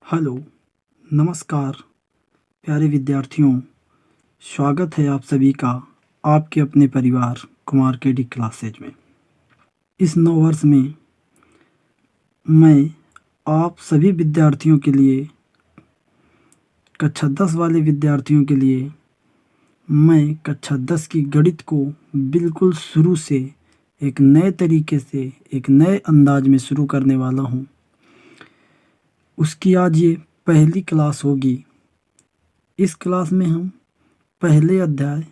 Hello, नमस्कार प्यारे विद्यार्थियों। स्वागत है आप सभी का आपके अपने परिवार कुमार केडी क्लासेज में। इस नव वर्ष में मैं आप सभी विद्यार्थियों के लिए, कक्षा 10 वाले विद्यार्थियों के लिए, मैं कक्षा 10 की गणित को बिल्कुल शुरू से एक नए तरीके से, एक नए अंदाज में शुरू करने वाला हूँ। उसकी आज ये पहली क्लास होगी। इस क्लास में हम पहले अध्याय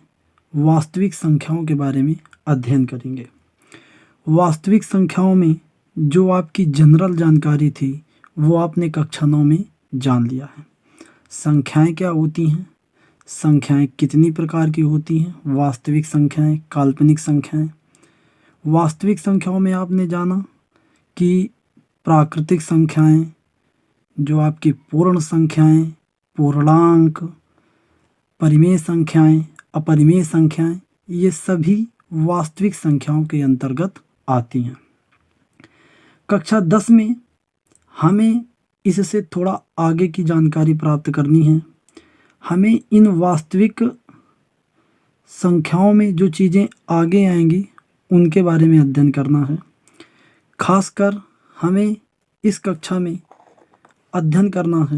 वास्तविक संख्याओं के बारे में अध्ययन करेंगे। वास्तविक संख्याओं में जो आपकी जनरल जानकारी थी वो आपने कक्षा 9 में जान लिया है। संख्याएं क्या होती हैं, संख्याएं कितनी प्रकार की होती हैं, वास्तविक संख्याएं, काल्पनिक संख्याएं। वास्तविक संख्याओं में आपने जाना कि प्राकृतिक संख्याएं, जो आपकी पूर्ण संख्याएं, पूर्णांक, परिमेय संख्याएं, अपरिमेय संख्याएं, ये सभी वास्तविक संख्याओं के अंतर्गत आती हैं। कक्षा 10 में हमें इससे थोड़ा आगे की जानकारी प्राप्त करनी है। हमें इन वास्तविक संख्याओं में जो चीज़ें आगे आएंगी उनके बारे में अध्ययन करना है। खासकर हमें इस कक्षा में अध्ययन करना है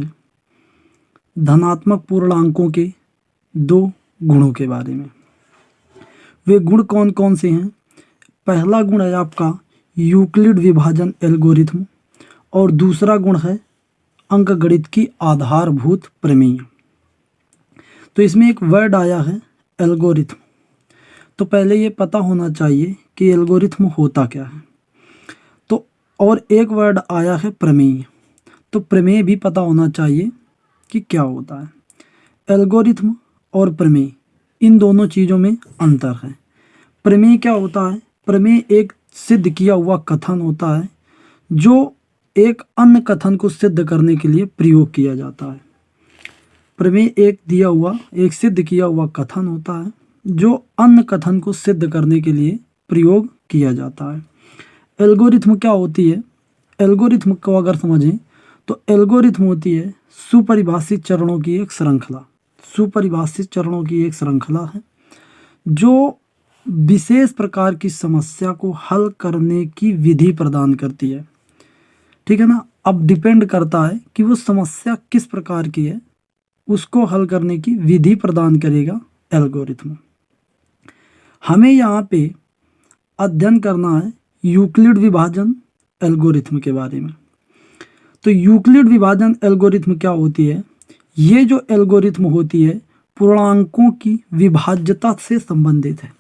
धनात्मक पूर्णांकों के 2 गुणों के बारे में। वे गुण कौन कौन से हैं? पहला गुण है आपका यूक्लिड विभाजन एल्गोरिथम और दूसरा गुण है अंकगणित की आधारभूत प्रमेय। तो इसमें एक वर्ड आया है एल्गोरिथम। तो पहले ये पता होना चाहिए कि एल्गोरिथम होता क्या है। तो और एक वर्ड आया है प्रमेय। तो प्रमेय भी पता होना चाहिए कि क्या होता है। एल्गोरिथम और प्रमेय, इन दोनों चीज़ों में अंतर है। प्रमेय क्या होता है? प्रमेय एक सिद्ध किया हुआ कथन होता है जो एक अन्य कथन को सिद्ध करने के लिए प्रयोग किया जाता है। प्रमेय एक सिद्ध किया हुआ कथन होता है जो अन्य कथन को सिद्ध करने के लिए प्रयोग किया जाता है। एल्गोरिथम क्या होती है? एल्गोरिथम को अगर समझें तो एल्गोरिथम होती है सुपरिभाषित चरणों की एक श्रृंखला। सुपरिभाषित चरणों की एक श्रृंखला है जो विशेष प्रकार की समस्या को हल करने की विधि प्रदान करती है। ठीक है ना। अब डिपेंड करता है कि वो समस्या किस प्रकार की है, उसको हल करने की विधि प्रदान करेगा एल्गोरिथम। हमें यहाँ पे अध्ययन करना है यूक्लिड विभाजन एल्गोरिथम के बारे में। तो यूक्लिड विभाजन एल्गोरिथम क्या होती है? ये जो एल्गोरिथम होती है पूर्णांकों की विभाज्यता से संबंधित है।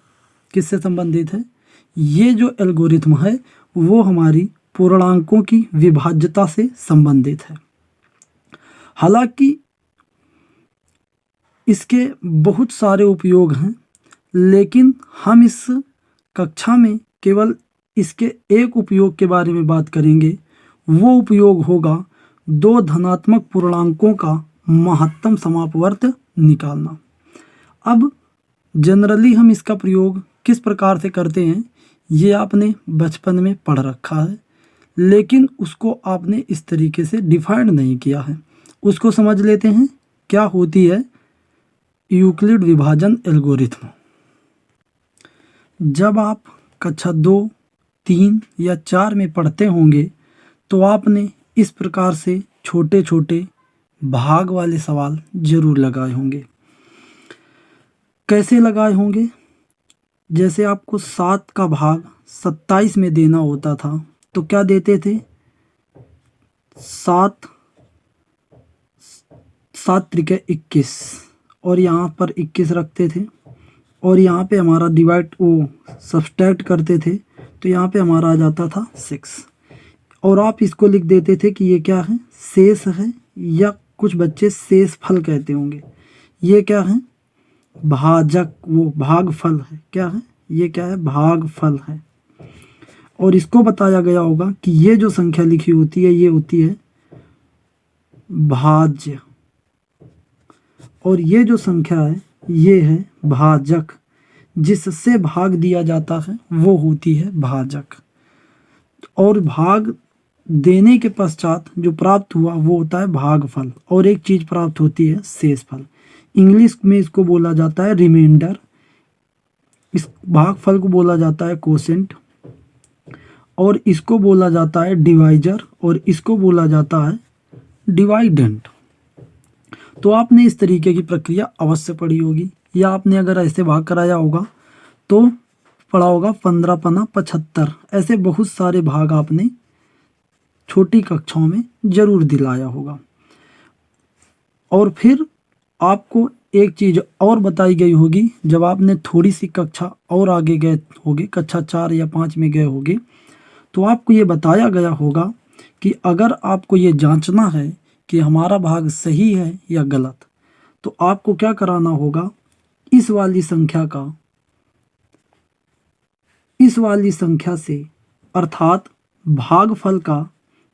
किससे संबंधित है? ये जो एल्गोरिथम है वो हमारी पूर्णांकों की विभाज्यता से संबंधित है। हालांकि इसके बहुत सारे उपयोग हैं, लेकिन हम इस कक्षा में केवल इसके एक उपयोग के बारे में बात करेंगे। वो उपयोग होगा 2 धनात्मक पूर्णांकों का महत्तम समापवर्त निकालना। अब जनरली हम इसका प्रयोग किस प्रकार से करते हैं ये आपने बचपन में पढ़ रखा है, लेकिन उसको आपने इस तरीके से डिफाइन नहीं किया है। उसको समझ लेते हैं क्या होती है यूक्लिड विभाजन एल्गोरिथम। जब आप कक्षा 2, 3 या 4 में पढ़ते होंगे तो आपने इस प्रकार से छोटे छोटे भाग वाले सवाल जरूर लगाए होंगे। कैसे लगाए होंगे? जैसे आपको 7 का भाग 27 में देना होता था तो क्या देते थे? 7 त्रिके 21 और यहाँ पर 21 रखते थे और यहाँ पे हमारा सब्सट्रैक्ट करते थे तो यहाँ पे हमारा आ जाता था 6 और आप इसको लिख देते थे कि ये क्या है? शेष है, या कुछ बच्चे शेष फल कहते होंगे। ये क्या है? भाजक, वो भागफल है। क्या है? ये क्या है? भागफल है। और इसको बताया गया होगा कि ये जो संख्या लिखी होती है ये होती है भाज्य, और ये जो संख्या है ये है भाजक। जिससे भाग दिया जाता है वो होती है भाजक। और भाग देने के पश्चात जो प्राप्त हुआ वो होता है भागफल, और एक चीज प्राप्त होती है शेषफल। इंग्लिश में इसको बोला जाता है रिमाइंडर, इस भागफल को बोला जाता है कोसेंट, और इसको बोला जाता है डिवाइजर, और इसको बोला जाता है डिवाइडेंट। तो आपने इस तरीके की प्रक्रिया अवश्य पढ़ी होगी, या आपने अगर ऐसे भाग कराया होगा तो पढ़ा होगा 15 पना 75, ऐसे बहुत सारे भाग आपने छोटी कक्षाओं में जरूर दिलाया होगा। और फिर आपको एक चीज और बताई गई होगी, जब आपने थोड़ी सी कक्षा और आगे गए होगे, कक्षा 4 या 5 में गए होगे, तो आपको ये बताया गया होगा कि अगर आपको ये जांचना है कि हमारा भाग सही है या गलत, तो आपको क्या कराना होगा, इस वाली संख्या से अर्थात भागफल का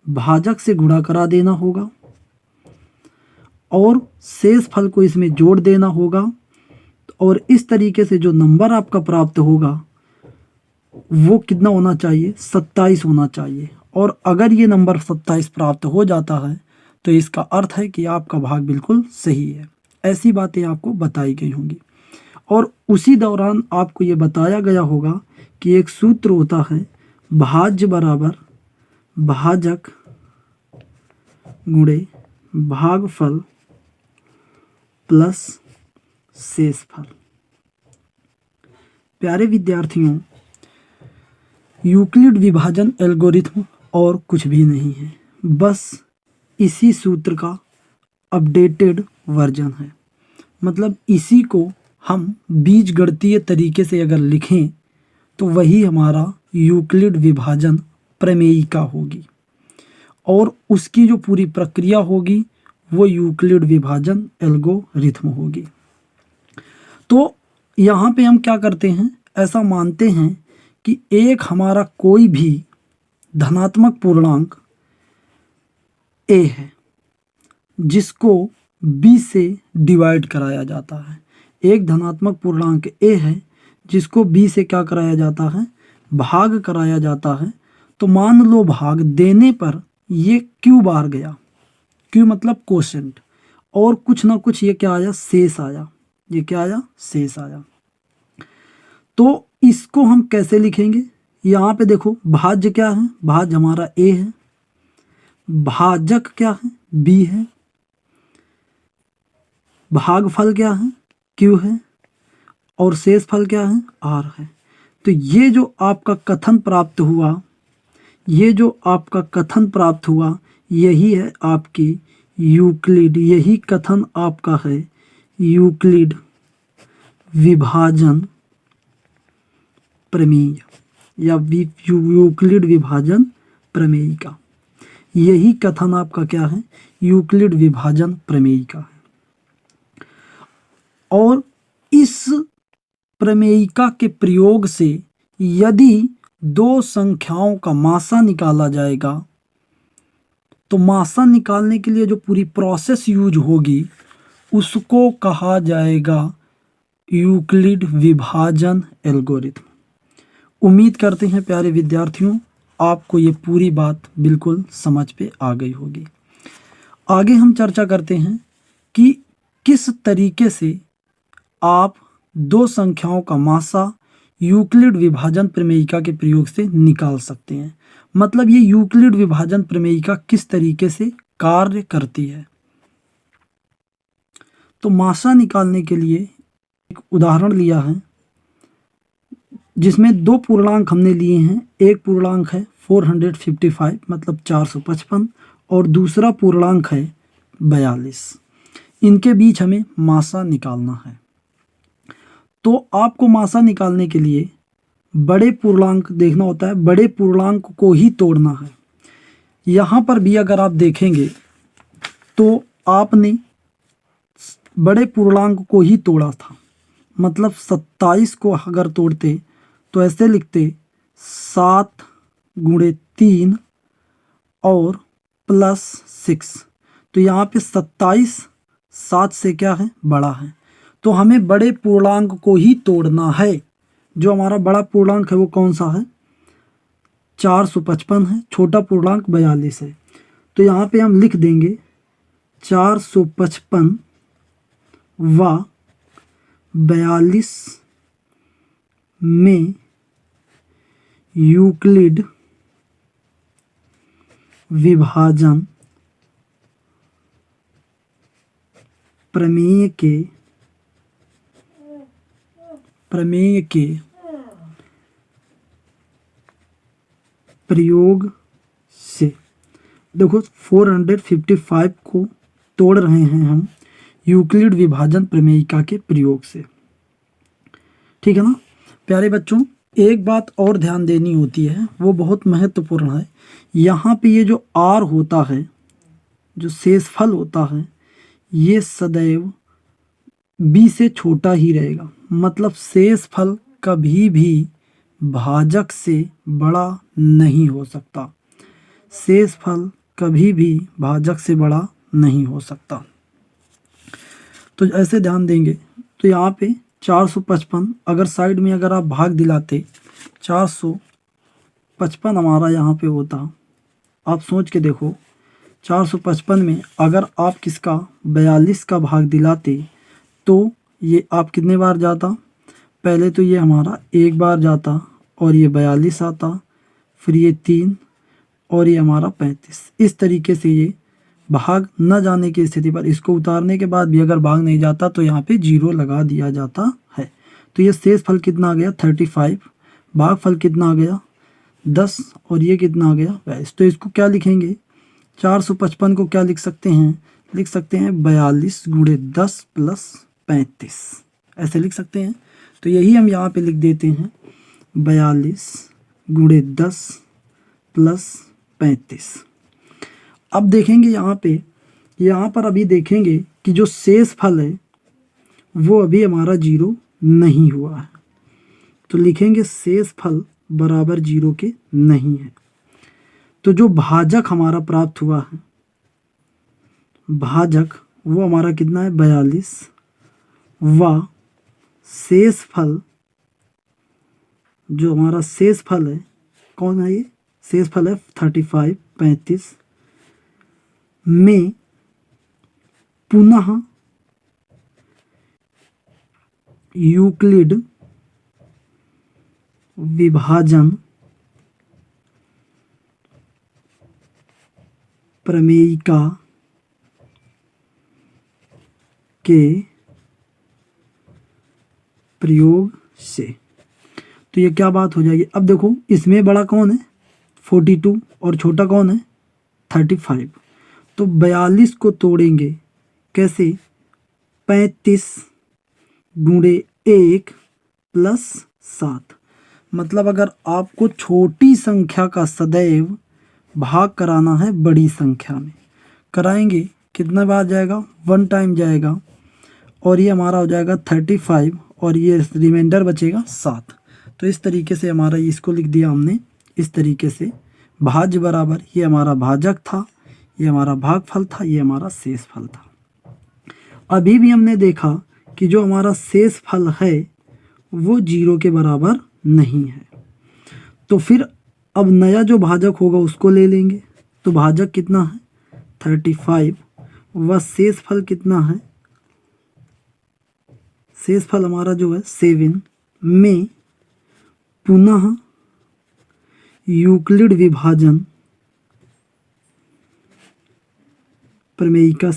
भाजक से गुणा करा देना होगा, और शेष फल को इसमें जोड़ देना होगा, और इस तरीके से जो नंबर आपका प्राप्त होगा वो कितना होना चाहिए, 27 होना चाहिए। और अगर ये नंबर 27 प्राप्त हो जाता है तो इसका अर्थ है कि आपका भाग बिल्कुल सही है। ऐसी बातें आपको बताई गई होंगी। और उसी दौरान आपको ये बताया गया होगा कि एक सूत्र होता है, भाज्य बराबर भाजक गुणे भागफल प्लस शेषफल। प्यारे विद्यार्थियों, यूक्लिड विभाजन एल्गोरिथम और कुछ भी नहीं है, बस इसी सूत्र का अपडेटेड वर्जन है। मतलब इसी को हम बीजगणितीय तरीके से अगर लिखें तो वही हमारा यूक्लिड विभाजन प्रमेयिका होगी, और उसकी जो पूरी प्रक्रिया होगी वो यूक्लिड विभाजन एल्गोरिथम होगी। तो यहाँ पे हम क्या करते हैं, ऐसा मानते हैं कि एक हमारा कोई भी धनात्मक पूर्णांक a है जिसको b से डिवाइड कराया जाता है। एक धनात्मक पूर्णांक a है जिसको b से क्या कराया जाता है, भाग कराया जाता है। तो मान लो भाग देने पर ये q बार गया, q मतलब कोशेंट, और कुछ ना कुछ ये क्या आया, शेष आया। ये क्या आया, शेष आया। तो इसको हम कैसे लिखेंगे, यहाँ पे देखो भाज्य क्या है, भाज्य हमारा a है, भाजक क्या है, b है, भागफल क्या है, q है, और शेषफल क्या है, r है। तो ये जो आपका कथन प्राप्त हुआ यही है आपकी यूक्लिड, यही कथन आपका है यूक्लिड विभाजन प्रमेय या यूक्लिड विभाजन प्रमेय का। यही कथन आपका क्या है, यूक्लिड विभाजन प्रमेय का है। और इस प्रमेयिका के प्रयोग से यदि दो संख्याओं का मासा निकाला जाएगा तो मासा निकालने के लिए जो पूरी प्रोसेस यूज होगी उसको कहा जाएगा यूक्लिड विभाजन एल्गोरिथम। उम्मीद करते हैं प्यारे विद्यार्थियों आपको ये पूरी बात बिल्कुल समझ पे आ गई होगी। आगे हम चर्चा करते हैं कि किस तरीके से आप दो संख्याओं का मासा यूक्लिड विभाजन प्रमेयिका के प्रयोग से निकाल सकते हैं। मतलब ये यूक्लिड विभाजन प्रमेयिका किस तरीके से कार्य करती है। तो मासा निकालने के लिए एक उदाहरण लिया है जिसमें दो पूर्णांक हमने लिए हैं। एक पूर्णांक है 455 मतलब 455, और दूसरा पूर्णांक है 42। इनके बीच हमें मासा निकालना है। तो आपको मासा निकालने के लिए बड़े पूर्णांक देखना होता है, बड़े पूर्णांक को ही तोड़ना है। यहाँ पर भी अगर आप देखेंगे तो आपने बड़े पूर्णांक को ही तोड़ा था। मतलब 27 को अगर तोड़ते तो ऐसे लिखते 7 गुणे 3 और प्लस 6। तो यहाँ पे 27 7 से क्या है, बड़ा है। तो हमें बड़े पूर्णांक को ही तोड़ना है। जो हमारा बड़ा पूर्णांक है वो कौन सा है, 455 है, छोटा पूर्णांक 42 है। तो यहाँ पे हम लिख देंगे 455 व 42 में यूक्लिड विभाजन प्रमेय के प्रयोग से। देखो 455 को तोड़ रहे हैं हम यूक्लिड विभाजन प्रमेयिका के प्रयोग से, ठीक है ना प्यारे बच्चों। एक बात और ध्यान देनी होती है, वो बहुत महत्वपूर्ण है। यहाँ पे ये जो आर होता है, जो शेषफल होता है, ये सदैव बी से छोटा ही रहेगा। मतलब शेषफल कभी भी भाजक से बड़ा नहीं हो सकता। शेषफल कभी भी भाजक से बड़ा नहीं हो सकता। तो ऐसे ध्यान देंगे। तो यहाँ पे 455 अगर साइड में अगर आप भाग दिलाते 455 हमारा यहाँ पे होता। आप सोच के देखो 455 में अगर आप किसका 42 का भाग दिलाते तो ये आप कितने बार जाता। पहले तो ये हमारा एक बार जाता और ये 42 आता, फिर ये 3 और ये हमारा 35। इस तरीके से ये भाग न जाने की स्थिति पर इसको उतारने के बाद भी अगर भाग नहीं जाता तो यहाँ पे 0 लगा दिया जाता है। तो ये शेष फल कितना आ गया 35, भाग फल कितना आ गया 10 और ये कितना आ गया 22। तो इसको क्या लिखेंगे 455 को क्या लिख सकते हैं, लिख सकते हैं 42 गुणे 10 प्लस 35, ऐसे लिख सकते हैं। तो यही हम यहाँ पे लिख देते हैं 42 गुणे 10 प्लस 35। अब देखेंगे यहाँ पर अभी देखेंगे कि जो शेष फल है वो अभी हमारा 0 नहीं हुआ है। तो लिखेंगे शेष फल बराबर 0 के नहीं है। तो जो भाजक हमारा प्राप्त हुआ है, भाजक वो हमारा कितना है 42 व शेष फल, जो हमारा शेष फल है कौन है, ये शेष फल है 35 में पुनः यूक्लिड विभाजन प्रमेयिका के प्रयोग से। तो ये क्या बात हो जाएगी। अब देखो इसमें बड़ा कौन है 42 और छोटा कौन है 35। तो 42 को तोड़ेंगे कैसे 35 गुणे 1 प्लस 7। मतलब अगर आपको छोटी संख्या का सदैव भाग कराना है बड़ी संख्या में, कराएंगे कितना बार जाएगा 1 टाइम जाएगा और ये हमारा हो जाएगा 35 और ये रिमाइंडर बचेगा 7। तो इस तरीके से हमारा इसको लिख दिया हमने इस तरीके से, भाज्य बराबर ये हमारा भाजक था, ये हमारा भागफल था, ये हमारा शेष फल था। अभी भी हमने देखा कि जो हमारा शेष फल है वो 0 के बराबर नहीं है। तो फिर अब नया जो भाजक होगा उसको ले लेंगे। तो भाजक कितना है 35 व शेष फल कितना है, शेष फल हमारा जो है 7 में पुनः यूक्लिड विभाजन प्रमेयिका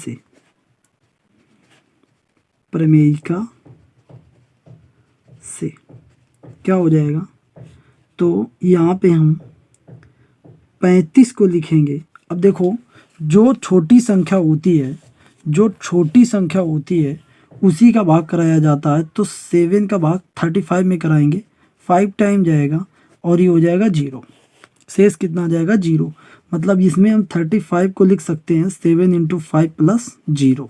से क्या हो जाएगा। तो यहाँ पे हम 35 को लिखेंगे। अब देखो जो छोटी संख्या होती है उसी का भाग कराया जाता है। तो 7 का भाग 35 में कराएंगे, 5 टाइम जाएगा और ये हो जाएगा 0। शेष कितना आ जाएगा 0। मतलब इसमें हम 35 को लिख सकते हैं 7 × 5 + 0।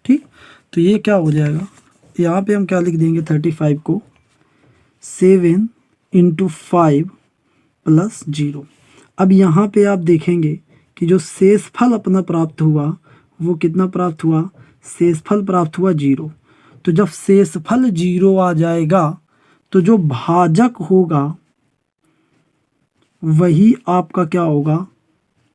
ठीक, तो ये क्या हो जाएगा, यहाँ पे हम क्या लिख देंगे 35 को 7 × 5 + 0। अब यहाँ पे आप देखेंगे कि जो शेषफल अपना प्राप्त हुआ वो कितना प्राप्त हुआ, शेषफल प्राप्त हुआ 0। तो जब शेषफल 0 आ जाएगा तो जो भाजक होगा वही आपका क्या होगा,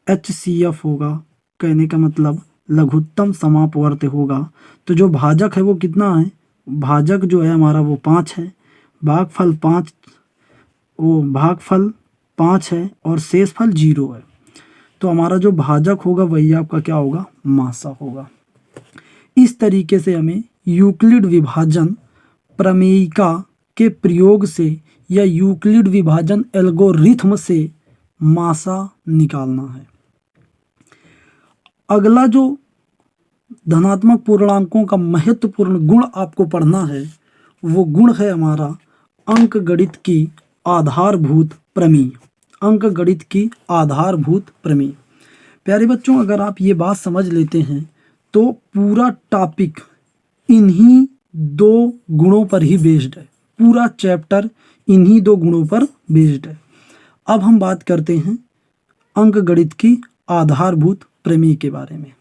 HCF होगा। कहने का मतलब लघुत्तम समापवर्त होगा। तो जो भाजक है वो कितना है, भाजक जो है हमारा वो 5 है, भागफल 5, वो भागफल 5 है और शेषफल 0 है। तो हमारा जो भाजक होगा वही आपका क्या होगा, मासा होगा। इस तरीके से हमें यूक्लिड विभाजन प्रमेयिका के प्रयोग से या यूक्लिड विभाजन एल्गोरिथम से मासा निकालना है। अगला जो धनात्मक पूर्णांकों का महत्वपूर्ण गुण आपको पढ़ना है वो गुण है हमारा अंकगणित की आधारभूत प्रमेय। अंकगणित की आधारभूत प्रमेय। प्यारे बच्चों, अगर आप ये बात समझ लेते हैं तो पूरा टॉपिक इन्हीं 2 गुणों पर ही बेस्ड है। पूरा चैप्टर इन्हीं 2 गुणों पर बेस्ड है। अब हम बात करते हैं अंकगणित की आधारभूत प्रमेय के बारे में।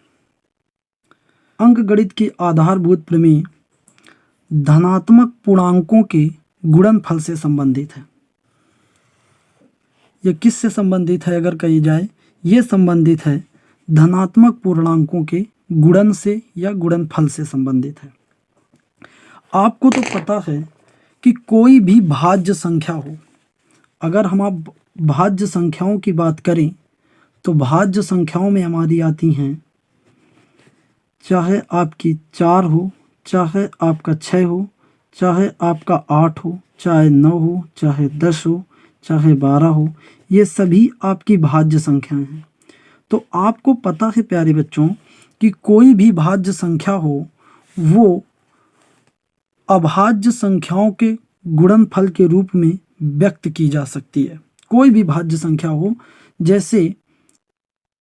अंकगणित की आधारभूत प्रमेय धनात्मक पूर्णांकों के गुणनफल से संबंधित है। यह किससे संबंधित है अगर कही जाए, ये संबंधित है धनात्मक पूर्णांकों के गुणन से या गुणनफल से संबंधित है। आपको तो पता है कि कोई भी भाज्य संख्या हो, अगर हम आप भाज्य संख्याओं की बात करें तो भाज्य संख्याओं में हमारी आती हैं, चाहे आपकी 4 हो, चाहे आपका 6 हो, चाहे आपका 8 हो, चाहे 9 हो, चाहे 10 हो, चाहे 12 हो, ये सभी आपकी भाज्य संख्याएं हैं। तो आपको पता है प्यारे बच्चों कि कोई भी भाज्य संख्या हो वो अभाज्य संख्याओं के गुणनफल के रूप में व्यक्त की जा सकती है। कोई भी भाज्य संख्या हो, जैसे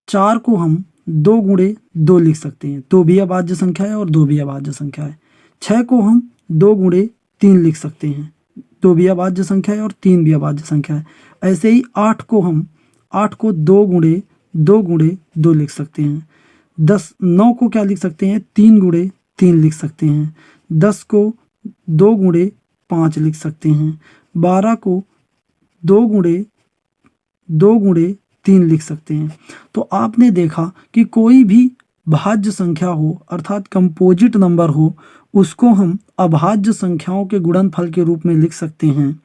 4 को हम 2 गुणे 2 लिख सकते हैं, 2 भी अभाज्य संख्या है और 2 भी अभाज्य संख्या है। 6 को हम 2 गुणे 3 लिख सकते हैं, 2 भी अभाज्य संख्या है और 3 भी अभाज्य संख्या है। ऐसे ही 8 को 2 गुणे 2 लिख सकते हैं। 9 को क्या लिख सकते हैं, 3 गुणे 3 लिख सकते हैं। 10 को 2 गुणे 5 लिख सकते हैं। 12 को 2 गुणे 3 लिख सकते हैं। तो आपने देखा कि कोई भी भाज्य संख्या हो अर्थात कंपोजिट नंबर हो, उसको हम अभाज्य संख्याओं के गुणनफल के रूप में लिख सकते हैं,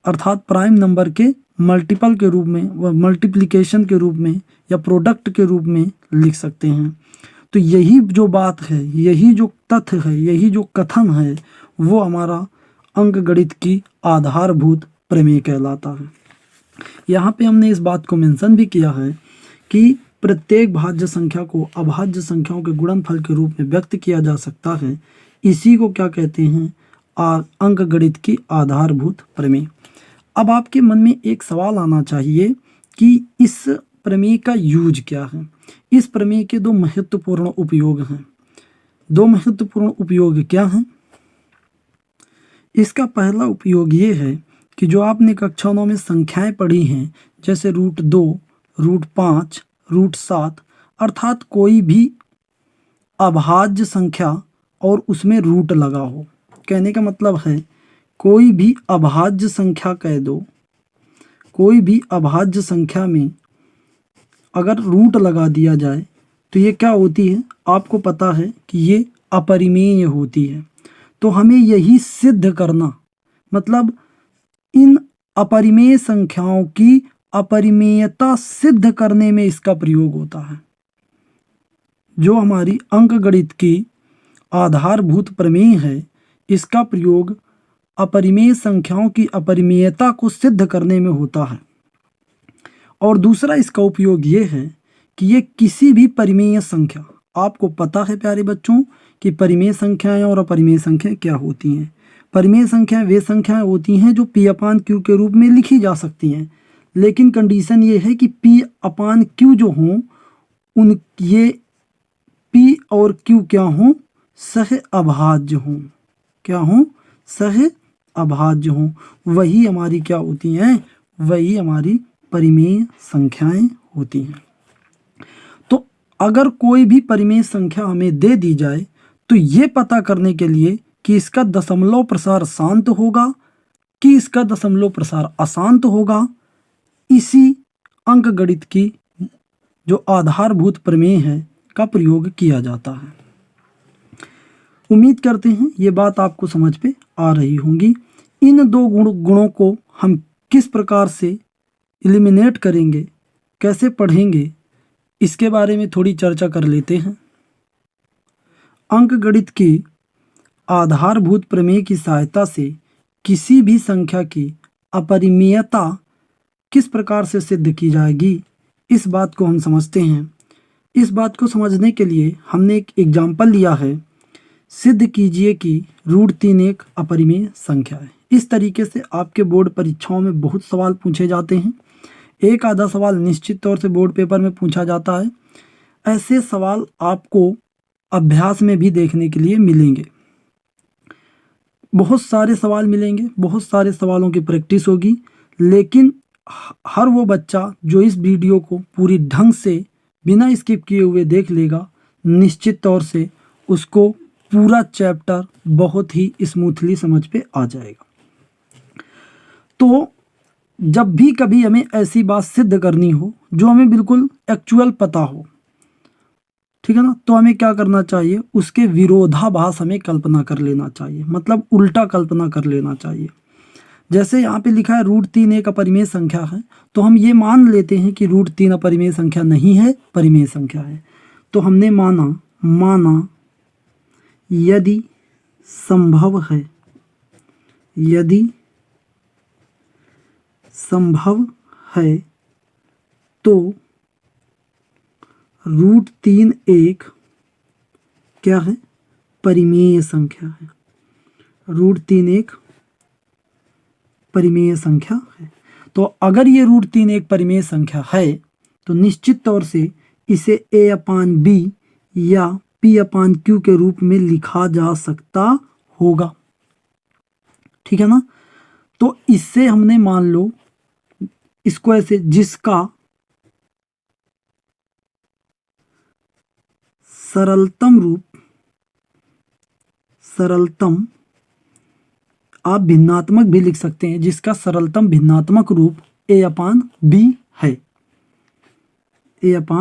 अर्थात प्राइम नंबर के मल्टीपल के रूप में, मल्टीप्लिकेशन के रूप में या प्रोडक्ट के रूप में लिख सकते हैं। तो यही जो बात है, यही जो तथ्य है, यही जो कथन है, वो हमारा अंकगणित की आधारभूत प्रमेय कहलाता है। यहाँ पे हमने इस बात को मेंशन भी किया है कि प्रत्येक भाज्य संख्या को अभाज्य संख्याओं के गुणनफल के रूप में व्यक्त किया जा सकता है। इसी को क्या कहते हैं, अंकगणित की आधारभूत प्रमेय। अब आपके मन में एक सवाल आना चाहिए कि इस प्रमेय का यूज क्या है। इस प्रमेय के 2 महत्वपूर्ण उपयोग हैं। 2 महत्वपूर्ण उपयोग क्या हैं? इसका पहला उपयोग ये है कि जो आपने कक्षा 9 में संख्याएं पढ़ी हैं, जैसे √2, √5, √7, अर्थात कोई भी अभाज्य संख्या और उसमें रूट लगा हो। कहने का मतलब है कोई भी अभाज्य संख्या कह दो, कोई भी अभाज्य संख्या में अगर रूट लगा दिया जाए तो ये क्या होती है, आपको पता है कि ये अपरिमेय होती है। तो हमें यही सिद्ध करना, मतलब इन अपरिमेय संख्याओं की अपरिमेयता सिद्ध करने में इसका प्रयोग होता है। जो हमारी अंकगणित की आधारभूत प्रमेय है, इसका प्रयोग अपरिमेय संख्याओं की अपरिमेयता को सिद्ध करने में होता है। और दूसरा इसका उपयोग ये है कि ये किसी भी परिमेय संख्या, आपको पता है प्यारे बच्चों कि परिमेय संख्याएं और अपरिमेय संख्याएं क्या होती हैं। परिमेय संख्याएं वे संख्याएं होती हैं जो P/Q के रूप में लिखी जा सकती हैं, लेकिन कंडीशन ये है कि P/Q जो हों उन ये P और Q क्या हों, सह अभाज्य हों। क्या हों? सह अभाज्य हों। वही हमारी क्या होती हैं, वही हमारी परिमेय संख्याएं होती हैं। तो अगर कोई भी परिमेय संख्या हमें दे दी जाए तो ये पता करने के लिए कि इसका दशमलव प्रसार शांत होगा कि इसका दशमलव प्रसार अशांत होगा, इसी अंकगणित की जो आधारभूत प्रमेय है का प्रयोग किया जाता है। उम्मीद करते हैं ये बात आपको समझ पे आ रही होंगी। इन दो गुणों को हम किस प्रकार से एलिमिनेट करेंगे, कैसे पढ़ेंगे, इसके बारे में थोड़ी चर्चा कर लेते हैं। अंकगणित की आधारभूत प्रमेय की सहायता से किसी भी संख्या की अपरिमेयता किस प्रकार से सिद्ध की जाएगी, इस बात को हम समझते हैं। इस बात को समझने के लिए हमने एक एग्जाम्पल लिया है। सिद्ध कीजिए कि √3 एक अपरिमेय संख्या है। इस तरीके से आपके बोर्ड परीक्षाओं में बहुत सवाल पूछे जाते हैं। एक आधा सवाल निश्चित तौर से बोर्ड पेपर में पूछा जाता है। ऐसे सवाल आपको अभ्यास में भी देखने के लिए मिलेंगे। बहुत सारे सवाल मिलेंगे, बहुत सारे सवालों की प्रैक्टिस होगी, लेकिन हर वो बच्चा जो इस वीडियो को पूरी ढंग से बिना स्किप किए हुए देख लेगा, निश्चित तौर से उसको पूरा चैप्टर बहुत ही स्मूथली समझ पे आ जाएगा। तो जब भी कभी हमें ऐसी बात सिद्ध करनी हो जो हमें बिल्कुल एक्चुअल पता हो, ठीक है ना, तो हमें क्या करना चाहिए, उसके विरोधाभास हमें कल्पना कर लेना चाहिए, मतलब उल्टा कल्पना कर लेना चाहिए। जैसे यहाँ पे लिखा है √3 एक अपरिमेय संख्या है, तो हम ये मान लेते हैं कि √3 अपरिमेय संख्या नहीं है, परिमेय संख्या है। तो हमने माना यदि संभव है तो √3 एक क्या है, परिमेय संख्या है। √3 एक परिमेय संख्या है। तो अगर ये √3 एक परिमेय संख्या है तो निश्चित तौर से इसे a/b या p/q के रूप में लिखा जा सकता होगा, ठीक है ना। तो इससे हमने मान लो इसको ऐसे, जिसका सरलतम आप भिन्नात्मक भी लिख सकते हैं, जिसका सरलतम भिन्नात्मक रूप a/b है, a/b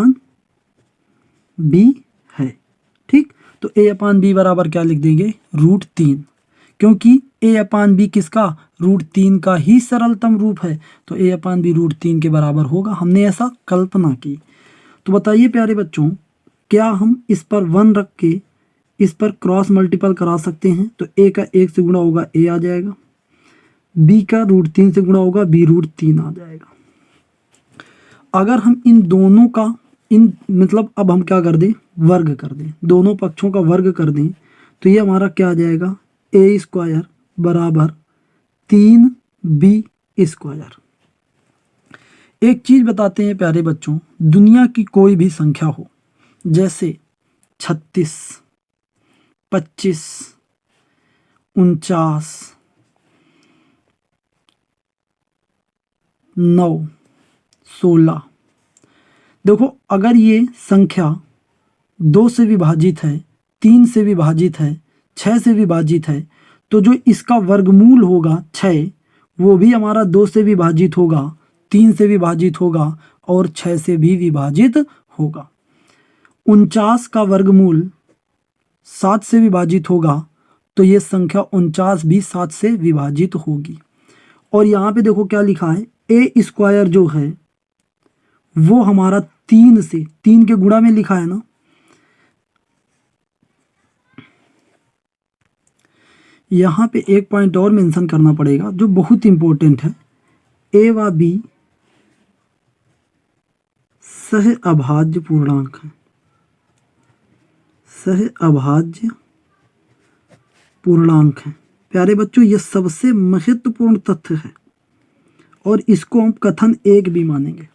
है, ठीक। तो a/b बराबर क्या लिख देंगे, √3, क्योंकि a/b किसका, √3 का ही सरलतम रूप है, तो a/b √3 के बराबर होगा। हमने ऐसा कल्पना की। तो बताइए प्यारे बच्चों, क्या हम इस पर 1 रख के इस पर क्रॉस मल्टीपल करा सकते हैं? तो a का 1 से गुणा होगा a आ जाएगा, b का √3 से गुणा होगा b √3 आ जाएगा। अगर हम इन दोनों का मतलब अब हम क्या कर दें, वर्ग कर दें, दोनों पक्षों का वर्ग कर दें, तो ये हमारा क्या आ जाएगा, a² बराबर 3b²। एक चीज बताते हैं प्यारे बच्चों, दुनिया की कोई भी संख्या हो, जैसे 36, 25, 49, 9, 16, देखो अगर ये संख्या 2 से विभाजित है, 3 से विभाजित है, 6 से विभाजित है, तो जो इसका वर्गमूल होगा 6, वो भी हमारा 2 से विभाजित होगा, 3 से विभाजित होगा और 6 से भी विभाजित होगा। 49 का वर्गमूल 7 से विभाजित होगा, तो ये संख्या 49 भी 7 से विभाजित होगी। और यहाँ पे देखो क्या लिखा है, a² जो है वो हमारा 3 के गुणा में लिखा है ना। यहाँ पे एक पॉइंट और मेंशन करना पड़ेगा जो बहुत इंपॉर्टेंट है, a व b सहअभाज्य पूर्णांक है, सहअभाज्य पूर्णांक है। प्यारे बच्चों, ये सबसे महत्वपूर्ण तथ्य है और इसको हम कथन 1 भी मानेंगे।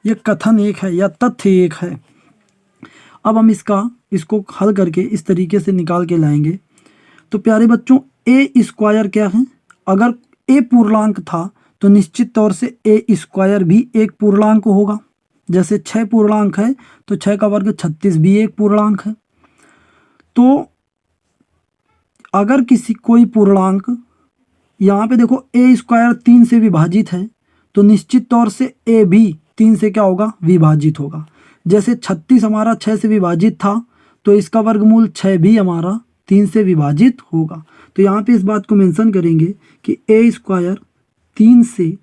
ये कथन 1 है या तथ्य 1 है। अब हम इसको हल करके इस तरीके से निकाल के लाएंगे। तो प्यारे बच्चों, a² क्या है, अगर a पूर्णांक था तो निश्चित तौर से a² भी एक पूर्णांक होगा। जैसे 6 पूर्णांक है तो 6 का वर्ग 36 भी एक पूर्णांक है। तो अगर कोई पूर्णांक, यहाँ पे देखो a² 3 से विभाजित है, तो निश्चित तौर से ए भी 3 से क्या होगा, विभाजित होगा। जैसे 36 हमारा 6 से विभाजित था, तो इसका वर्गमूल 6 भी हमारा 3 से विभाजित होगा। तो यहाँ पे इस बात को मेंशन करेंगे कि ए स्क्वायर 3 से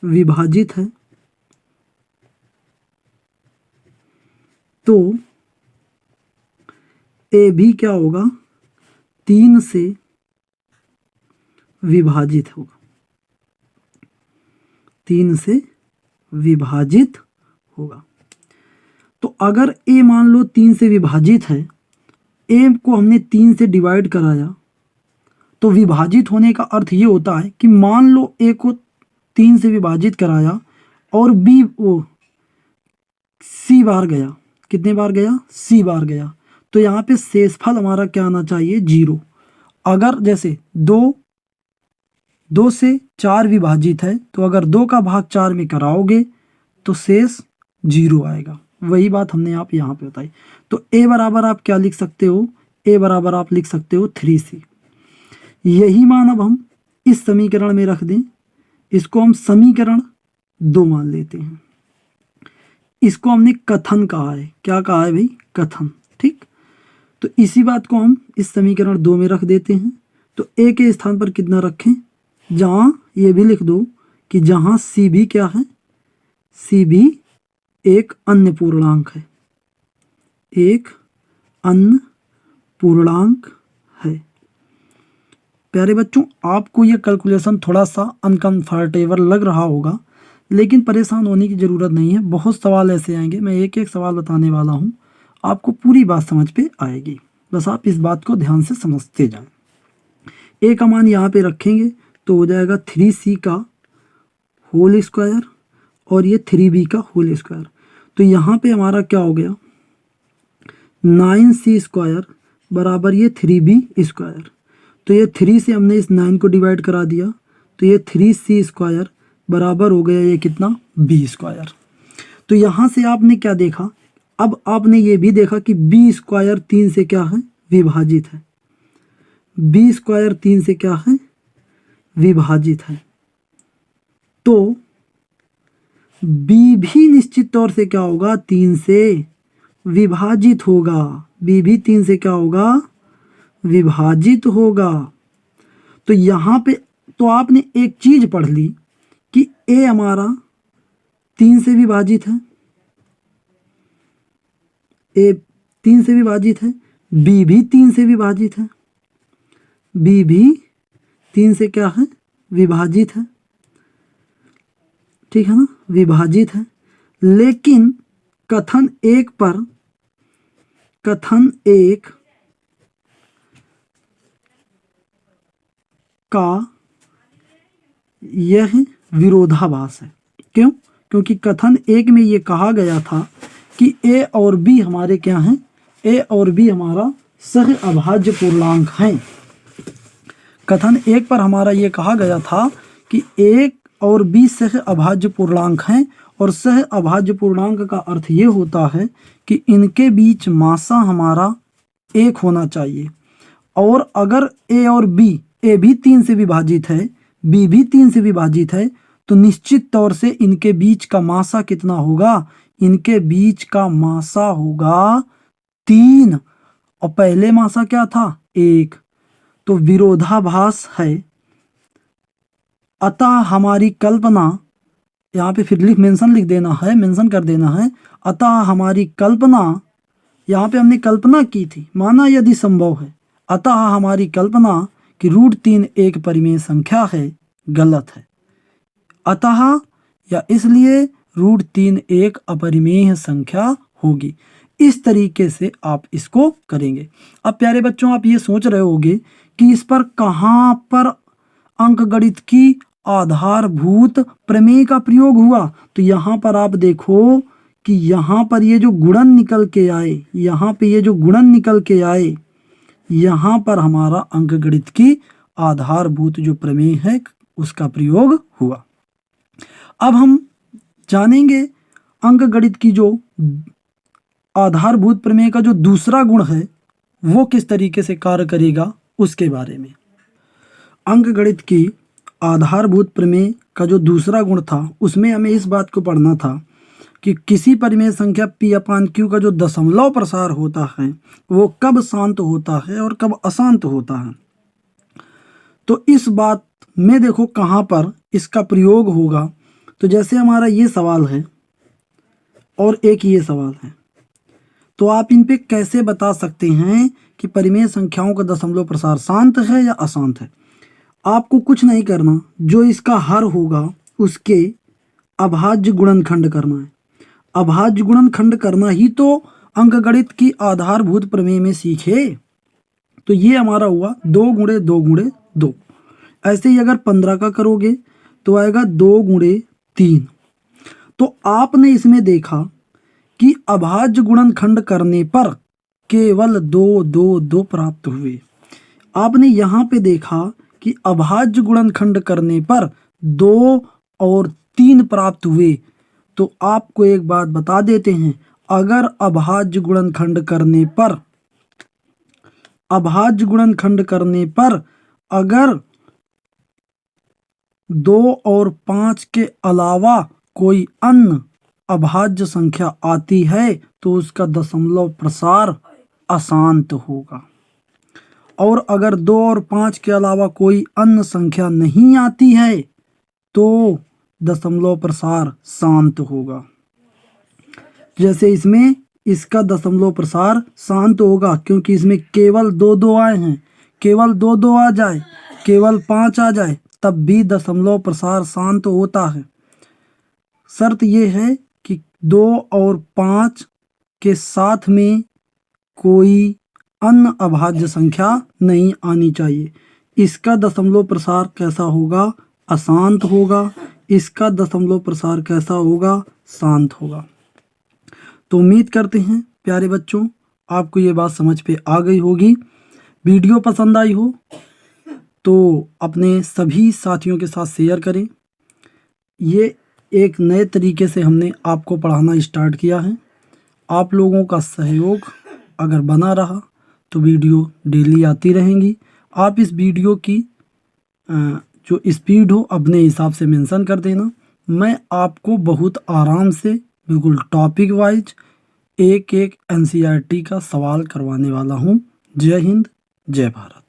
विभाजित है, तो ए भी क्या होगा, 3 से विभाजित होगा, 3 से विभाजित होगा। तो अगर ए मान लो 3 से विभाजित है, ए को हमने 3 से डिवाइड कराया, तो विभाजित होने का अर्थ ये होता है कि मान लो ए को 3 से विभाजित कराया और बी वो सी बार गया, कितने बार गया, सी बार गया, तो यहाँ पे शेषफल हमारा क्या आना चाहिए, 0। अगर जैसे 2 से 4 विभाजित है, तो अगर 2 का भाग 4 में कराओगे तो शेष 0 आएगा। वही बात हमने आप यहाँ पे बताई। तो ए बराबर आप क्या लिख सकते हो, ए बराबर आप लिख सकते हो 3c। यही मान अब हम इस समीकरण में रख दें, इसको हम समीकरण 2 मान लेते हैं। इसको हमने कथन कहा है, क्या कहा है भाई, कथन, ठीक। तो इसी बात को हम इस समीकरण 2 में रख देते हैं। तो ए के स्थान पर कितना रखें, जहाँ ये भी लिख दो कि जहाँ सी भी क्या है, सी भी एक अन्य पूर्णांक है, एक अन्य पूर्णांक है। प्यारे बच्चों, आपको ये कैलकुलेशन थोड़ा सा अनकंफर्टेबल लग रहा होगा, लेकिन परेशान होने की ज़रूरत नहीं है। बहुत सवाल ऐसे आएंगे, मैं एक एक सवाल बताने वाला हूँ, आपको पूरी बात समझ पे आएगी। बस आप इस बात को ध्यान से समझते जाएं। ए का मान यहाँ पे रखेंगे तो हो जाएगा 3c का होल स्क्वायर और ये 3b का होल स्क्वायर। तो यहाँ पे हमारा क्या हो गया, 9c स्क्वायर बराबर ये 3b स्क्वायर। तो ये 3 से हमने इस 9 को डिवाइड करा दिया, तो ये 3c स्क्वायर बराबर हो गया ये कितना, b स्क्वायर। तो यहाँ से आपने क्या देखा, अब आपने ये भी देखा कि b स्क्वायर 3 से क्या है, विभाजित है। b स्क्वायर 3 से क्या है, विभाजित है। तो b भी निश्चित तौर से क्या होगा, 3 से विभाजित होगा। b भी 3 से क्या होगा, विभाजित होगा। तो यहाँ पे तो आपने एक चीज पढ़ ली कि a हमारा 3 से विभाजित है, a 3 से विभाजित है, b भी 3 से विभाजित है, b भी 3 से क्या है, विभाजित है, ठीक है ना, विभाजित है। लेकिन कथन 1 पर, कथन 1 का यह विरोधाभास है। क्यों? क्योंकि कथन 1 में ये कहा गया था कि a और b हमारे क्या हैं, a और b हमारा सह अभाज्य पूर्णांक हैं। कथन 1 पर हमारा ये कहा गया था कि a और b सह अभाज्य पूर्णांक हैं, और सह अभाज्य पूर्णांक का अर्थ ये होता है कि इनके बीच मासा हमारा 1 होना चाहिए। और अगर a और b, a भी 3 से विभाजित है, b भी 3 से विभाजित है, तो निश्चित तौर से इनके बीच का मासा कितना होगा, इनके बीच का मासा होगा 3, और पहले मासा क्या था, 1। तो विरोधाभास है। अतः हमारी कल्पना, यहाँ पे फिर मेंशन कर देना है। अतः हमारी कल्पना, यहाँ पे हमने कल्पना की थी, माना यदि संभव है। अतः हमारी कल्पना कि √3 एक परिमेय संख्या है, गलत है। अतः या इसलिए √3 एक अपरिमेय संख्या होगी। इस तरीके से आप इसको करेंगे। अब प्यारे बच्चों, आप ये सोच रहे होंगे कि इस पर कहाँ पर अंकगणित की आधारभूत प्रमेय का प्रयोग हुआ। तो यहाँ पर आप देखो कि यहाँ पर ये जो गुणन निकल के आए, यहाँ पे ये जो गुणन निकल के आए, यहाँ पर हमारा अंकगणित की आधारभूत जो प्रमेय है उसका प्रयोग हुआ। अब हम जानेंगे अंकगणित की जो आधारभूत प्रमेय का जो दूसरा गुण है वो किस तरीके से कार्य करेगा उसके बारे में। अंकगणित की आधारभूत प्रमेय का जो दूसरा गुण था उसमें हमें इस बात को पढ़ना था कि किसी परिमेय संख्या p/q का जो दशमलव प्रसार होता है वो कब शांत होता है और कब अशांत होता है। तो इस बात में देखो कहाँ पर इसका प्रयोग होगा। तो जैसे हमारा ये सवाल है और एक ये सवाल है, तो आप इन पे कैसे बता सकते हैं कि परिमेय संख्याओं का दशमलव प्रसार शांत है या अशांत है। आपको कुछ नहीं करना, जो इसका हर होगा उसके अभाज्य गुणनखंड करना है। अभाज्य गुणनखंड करना ही तो अंकगणित की आधारभूत प्रमेय में सीखे। तो ये हमारा हुआ 2 गुणे 2 गुणे 2। ऐसे ही अगर 15 का करोगे तो आएगा 2 गुणे 3। तो आपने इसमें देखा कि अभाज्य गुणनखंड करने पर केवल 2 2 2 प्राप्त हुए। आपने यहाँ पे देखा कि अभाज्य गुणनखंड करने पर 2 और 3 प्राप्त हुए। तो आपको एक बात बता देते हैं, अगर अभाज्य गुणनखंड करने पर अगर 2 और 5 के अलावा कोई अन्य अभाज्य संख्या आती है तो उसका दशमलव प्रसार अशांत होगा, और अगर 2 और 5 के अलावा कोई अन्य संख्या नहीं आती है तो दशमलव प्रसार शांत होगा। जैसे इसमें इसका दशमलव प्रसार शांत होगा क्योंकि इसमें केवल 2 2 आए हैं। केवल 2 2 आ जाए, केवल 5 आ जाए, तब भी दशमलव प्रसार शांत होता है। शर्त यह है कि 2 और 5 के साथ में कोई अन्य अभाज्य संख्या नहीं आनी चाहिए। इसका दशमलव प्रसार कैसा होगा? अशांत होगा। इसका दशमलव प्रसार कैसा होगा? शांत होगा। तो उम्मीद करते हैं प्यारे बच्चों आपको ये बात समझ पे आ गई होगी। वीडियो पसंद आई हो तो अपने सभी साथियों के साथ शेयर करें। ये एक नए तरीके से हमने आपको पढ़ाना स्टार्ट किया है। आप लोगों का सहयोग अगर बना रहा तो वीडियो डेली आती रहेंगी। आप इस वीडियो की जो स्पीड हो अपने हिसाब से मेंशन कर देना। मैं आपको बहुत आराम से बिल्कुल टॉपिक वाइज एक एक NCERT का सवाल करवाने वाला हूँ। जय हिंद, जय भारत।